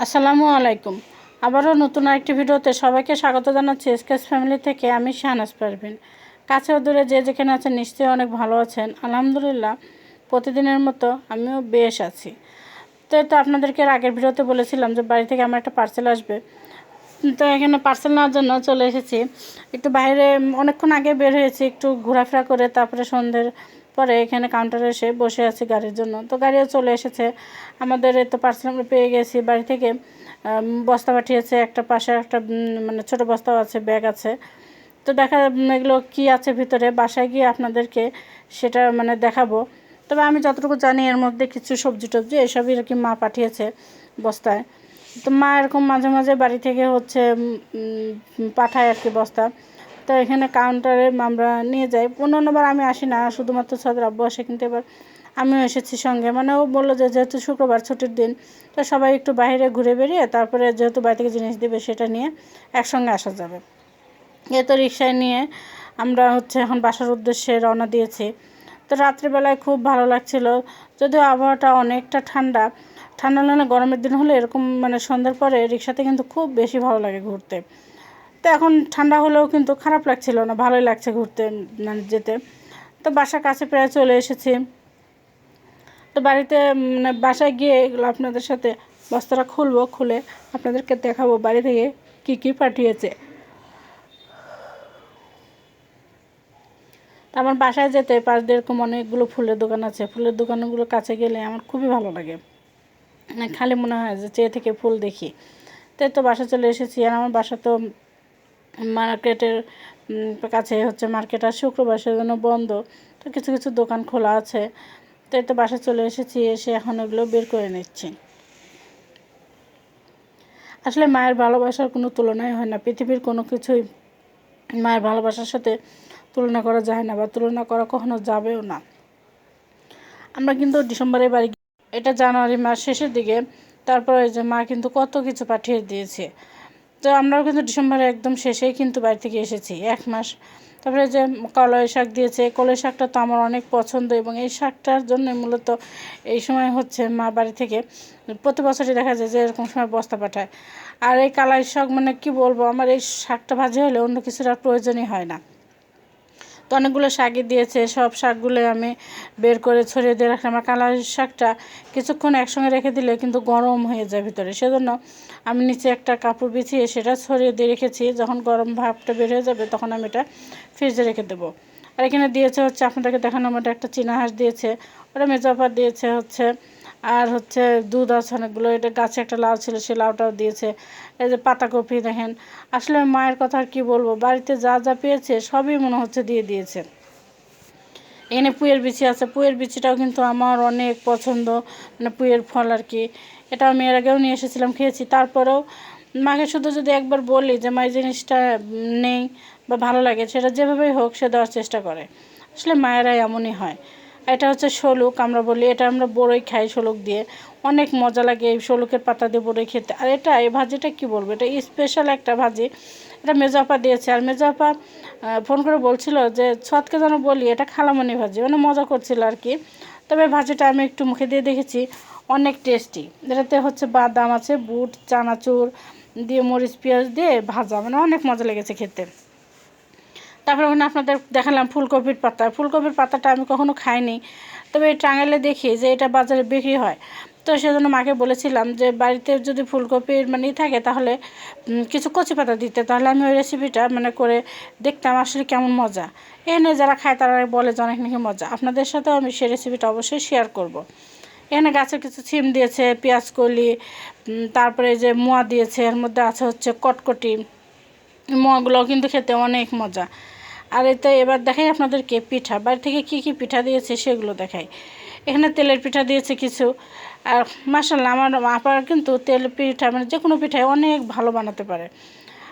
আসসালামু আলাইকুম। আবারও নতুন আরেকটি ভিডিওতে সবাইকে স্বাগত জানাচ্ছি এসকেস ফ্যামিলি থেকে। আমি শাহনাজ পারভিন। কাছে ও দূরে যে যেখানে আছেন নিশ্চয়ই অনেক ভালো আছেন। আলহামদুলিল্লাহ প্রতিদিনের মতো আমিও বেশ আছি। তো আপনাদেরকে আগের ভিডিওতে বলেছিলাম যে বাড়ি থেকে আমার একটা পার্সেল আসবে। তো এখানে পার্সেল নেওয়ার জন্য চলে এসেছি। একটু বাইরে অনেকক্ষণ আগে বের হয়েছি, একটু ঘোরাফেরা করে তারপরে সন্ধ্যের পরে এখানে কাউন্টারে এসে বসে আছি গাড়ির জন্য। তো গাড়িও চলে এসেছে আমাদের। তো পার্সেল আমরা পেয়ে গেছি। বাড়ি থেকে বস্তা পাঠিয়েছে, একটা পাশে একটা মানে ছোটো বস্তাও আছে, ব্যাগ আছে। তো এগুলো কী আছে ভিতরে, বাসায় গিয়ে আপনাদেরকে সেটা দেখাবো। তবে আমি যতটুকু জানি এর মধ্যে কিছু সবজি টবজি এসবই আর কি মা পাঠিয়েছে বস্তায়। তো মা এরকম মাঝে মাঝে বাড়ি থেকে পাঠায় আর কি বস্তা। তো এখানে কাউন্টারে আমরা নিয়ে যাই। অন্যবার আমি আসি না, শুধুমাত্র ছাদের আব্বু আসে, কিন্তু এবার আমিও এসেছি সঙ্গে। ও বললো যে যেহেতু শুক্রবার ছুটির দিন, তো সবাই একটু বাইরে ঘুরে বেরিয়ে তারপরে যেহেতু বাড়ি থেকে জিনিস দেবে সেটা নিয়ে একসঙ্গে আসা যাবে। এ তো রিক্সায় নিয়ে আমরা এখন বাসার উদ্দেশ্যে রওনা দিয়েছি। তো রাত্রিবেলায় খুব ভালো লাগছিল, যদিও আবহাওয়াটা অনেকটা ঠান্ডা। ঠান্ডা না, গরমের দিন হলে এরকম সন্ধ্যার পরে রিক্সাতে কিন্তু খুব বেশি ভালো লাগে ঘুরতে। তো এখন ঠান্ডা হলেও কিন্তু খারাপ লাগছিল না, ভালোই লাগছে ঘুরতে যেতে। তো বাসার কাছে প্রায় চলে এসেছি। তো বাড়িতে বাসায় গিয়ে এগুলো আপনাদের সাথে বস্তাটা খুলে আপনাদেরকে দেখাবো বাড়ি থেকে কী কী পাঠিয়েছে। তো আমার বাসায় যেতে পাশ দিয়ে এরকম অনেকগুলো ফুলের দোকান আছে। ফুলের দোকানগুলো কাছে গেলে আমার খুবই ভালো লাগে, খালি মনে হয় যে চেয়ে থেকে ফুল দেখি। তো বাসা চলে এসেছি। আর আমার বাসা তো মার্কেটের কাছে মার্কেট, আর শুক্রবার সেজন্য বন্ধ। তো কিছু কিছু দোকান খোলা আছে। তো বাসা চলে এসেছি, এসে এখন ওগুলো বের করে নিচ্ছি। আসলে মায়ের ভালোবাসার কোনো তুলনাই হয় না। পৃথিবীর কোনো কিছুই মায়ের ভালোবাসার সাথে তুলনা করা যায় না, বা তুলনা করা কখনো যাবেও না। আমরা কিন্তু ডিসেম্বরে বাড়ি, এটা জানুয়ারি মাস শেষের দিকে। তারপরে যে মা কিন্তু কত কিছু পাঠিয়ে দিয়েছে। তো আমরাও কিন্তু ডিসেম্বরে একদম শেষেই কিন্তু বাড়ি থেকে এসেছি, 1 মাস। তারপরে যে কলাই শাক দিয়েছে, কলাই শাকটা তো আমার অনেক পছন্দ, এবং এই শাকটার জন্য মূলত এই সময় মা বাড়ি থেকে প্রতি বছরই দেখা যায় যে এরকম সময় বস্তা পাঠায়। আর এই কলাই শাক কি বলবো, আমার এই শাকটা ভাজি হলে অন্য কিছুর আর প্রয়োজনই হয় না। তো অনেকগুলো শাকই দিয়েছে, সব শাকগুলো আমি বের করে ছড়িয়ে দিয়ে রাখলাম। আমার কালাই শাকটা কিছুক্ষণ একসঙ্গে রেখে দিলে কিন্তু গরম হয়ে যায় ভিতরে, সেজন্য আমি নিচে একটা কাপড় বিছিয়ে সেটা ছড়িয়ে দিয়ে রেখেছি। যখন গরম ভাবটা বের হয়ে যাবে তখন আমি এটা ফ্রিজে রেখে দেবো। আর এখানে দিয়েছে আপনাদেরকে দেখানোর মতো একটা চীনা হাঁস দিয়েছে, ওটা মেজবাপার দিয়েছে আর দুধ আছে অনেকগুলো। এটা গাছে একটা লাউ ছিল, সেই লাউটাও দিয়েছে। এই যে পাতাকপি দেখেন। আসলে মায়ের কথা আর কি বলবো, বাড়িতে যা যা পেয়েছে সবই মনে হচ্ছে দিয়ে দিয়েছে। এখানে পুঁয়ের বিচি আছে, পুঁয়ের বিচিটাও কিন্তু আমার অনেক পছন্দ, পুঁয়ের ফল আর কি। এটা আমি এর আগেও নিয়ে এসেছিলাম, খেয়েছি। তারপরেও মাকে শুধু যদি একবার বলি যে মা এই জিনিসটা নেই বা ভালো লাগে, সেটা যেভাবেই হোক সে দেওয়ার চেষ্টা করে। আসলে মায়েরা এমনই হয়। এটা শলুক, আমরা বলি এটা, আমরা বড়ই খাই শলুক দিয়ে, অনেক মজা লাগে এই শলুকের পাতা দিয়ে বড়ই খেতে। আর এই ভাজিটা কি বলবো, এটা স্পেশাল একটা ভাজি। এটা মেজো দিয়েছে। আর মেজো ফোন করে বলছিল যে ছতকে যেন বলি এটা খালামণি ভাজি, মজা করছিল আর কি। তবে ভাজিটা আমি একটু মুখে দিয়ে দেখেছি, অনেক টেস্টি। এটাতে বাদাম আছে, বুট, চানাচুর দিয়ে মরিচ পেঁয়াজ দিয়ে ভাজা, অনেক মজা লেগেছে খেতে। তারপরে আপনাদের দেখালাম ফুলকপির পাতা। ফুলকপির পাতাটা আমি কখনো খাইনি, তবে টাঙ্গাইলে দেখি যে এটা বাজারে বিক্রি হয়। তো সেজন্য মাকে বলেছিলাম যে বাড়িতে যদি ফুলকপির থাকে তাহলে কিছু কচি পাতা দিতে, তাহলে আমি ওই রেসিপিটা করে দেখতাম আসলে কেমন মজা। এখানে যারা খায় তারা বলে যে অনেক নাকি মজা। আপনাদের সাথেও আমি সেই রেসিপিটা অবশ্যই শেয়ার করব। এখানে গাছের কিছু সিম দিয়েছে, পেঁয়াজ কলি, তারপরে যে মোয়া দিয়েছে, এর মধ্যে আছে কটকটি। মোয়াগুলোও কিন্তু খেতে অনেক মজা। আর এবার দেখাই আপনাদেরকে পিঠা, বাড়ি থেকে কি কি পিঠা দিয়েছে সেগুলো দেখাই। এখানে তেলের পিঠা দিয়েছে কিছু। আর মাশাআল্লাহ আমার আপার কিন্তু তেল পিঠা যে কোনো পিঠাই অনেক ভালো বানাতে পারে।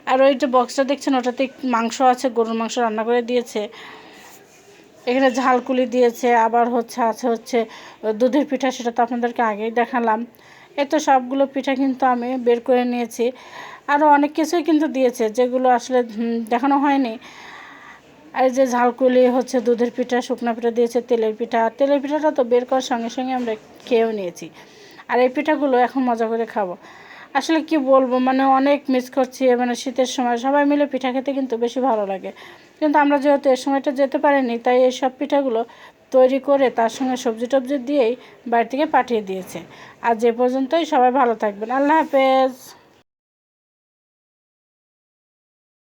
আর ওই যে বক্সটা দেখছেন, ওটাতে মাংস আছে, গরুর মাংস রান্না করে দিয়েছে। এখানে ঝালকুলি দিয়েছে, আবার আছে দুধের পিঠা, সেটা তো আপনাদেরকে আগেই দেখালাম। তো সবগুলো পিঠা কিন্তু আমি বের করে নিয়েছি। আরও অনেক কিছুই কিন্তু দিয়েছে যেগুলো আসলে দেখানো হয়নি। আর যে ঝালকুলি দুধের পিঠা, শুকনো পিঠা দিয়েছে, তেলের পিঠাটা তো বের করার সঙ্গে সঙ্গে আমরা খেয়েও নিয়েছি। আর এই পিঠাগুলো এখন মজা করে খাবো। আসলে কি বলবো, মানে অনেক মিস করছি। মানে শীতের সময় সবাই মিলে পিঠা খেতে কিন্তু বেশি ভালো লাগে, কিন্তু আমরা যেহেতু এ সময়টা যেতে পারিনি, তাই এই সব পিঠাগুলো তৈরি করে তার সঙ্গে সবজি টবজি দিয়েই বাড়ি থেকে পাঠিয়ে দিয়েছে। আর যে পর্যন্তই, সবাই ভালো থাকবেন, আল্লাহ হাফেজ।